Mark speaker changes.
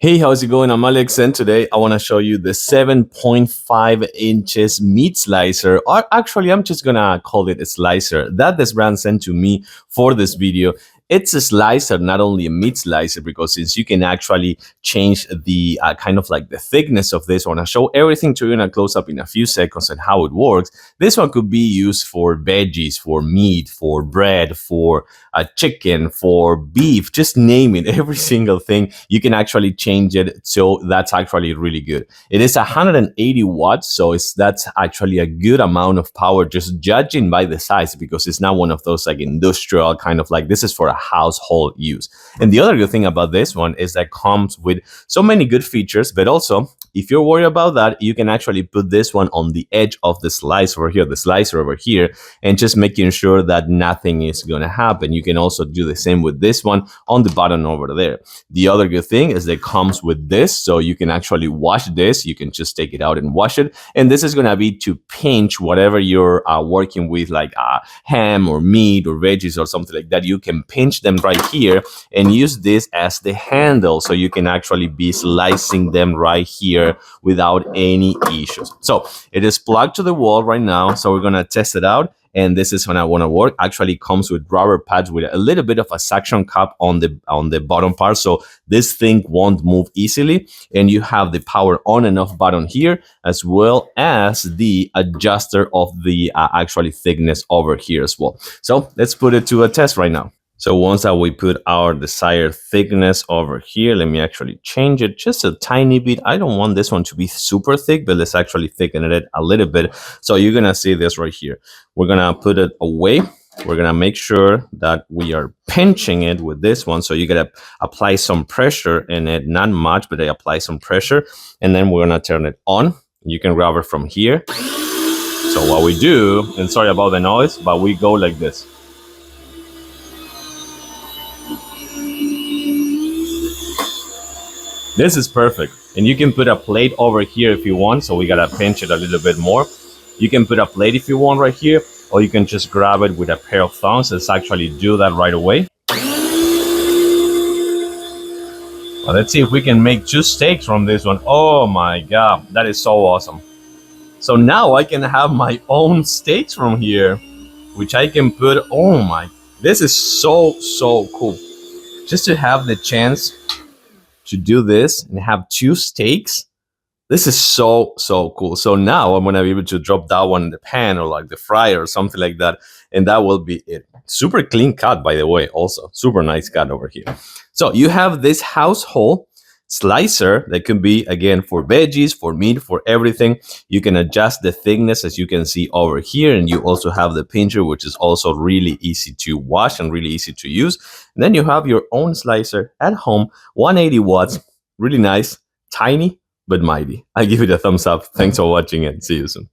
Speaker 1: Hey, how's it going? I'm Alex, and today I want to show you the 7.5 inches meat slicer. Or actually, I'm just gonna call it a slicer that this brand sent to me for this video. It's a slicer, not only a meat slicer, because since you can actually change the kind of like the thickness of this, I want to show everything to you in a close up in a few seconds and how it works. This one could be used for veggies, for meat, for bread, for chicken, for beef, just name it. Every single thing you can actually change it. So that's actually really good. It is 180 watts, so that's actually a good amount of power, just judging by the size, because it's not one of those like industrial kind of like, this is for a household use. And the other good thing about this one is that it comes with so many good features, but also if you're worried about that, you can actually put this one on the edge of the slicer over here, and just making sure that nothing is going to happen. You can also do the same with this one on the bottom over there. The other good thing is that it comes with this, so you can actually wash this. You can just take it out and wash it. And this is going to be to pinch whatever you're working with, like ham or meat or veggies or something like that. You can pinch them right here and use this as the handle, so you can actually be slicing them right here without any issues. So it is plugged to the wall right now, so we're going to test it out. And this is when I want to work. Actually comes with rubber pads with a little bit of a suction cup on the bottom part, so this thing won't move easily. And you have the power on and off button here, as well as the adjuster of the actually thickness over here as well. So let's put it to a test right now. So once that we put our desired thickness over here, let me actually change it just a tiny bit. I don't want this one to be super thick, but let's actually thicken it a little bit. So you're gonna see this right here. We're gonna put it away. We're gonna make sure that we are pinching it with this one. So you gotta apply some pressure in it, not much, but I apply some pressure. And then we're gonna turn it on. You can grab it from here. So what we do, and sorry about the noise, but we go like this. This is perfect. And you can put a plate over here if you want. So we gotta pinch it a little bit more. You can put a plate if you want right here, or you can just grab it with a pair of thumbs. Let's actually do that right away. Well, let's see if we can make 2 steaks from this one. Oh my God, that is so awesome. So now I can have my own steaks from here, which I can put, oh my, this is so cool. Just to have the chance to do this and have 2 steaks. This is so cool. So now I'm gonna be able to drop that one in the pan or like the fryer or something like that, and that will be it. Super clean cut, by the way, also super nice cut over here. So you have this household slicer that can be, again, for veggies, for meat, for everything. You can adjust the thickness, as you can see over here, and you also have the pincher, which is also really easy to wash and really easy to use. And then you have your own slicer at home, 180 watts, really nice, tiny but mighty. I give it a thumbs up. Thanks for watching and see you soon.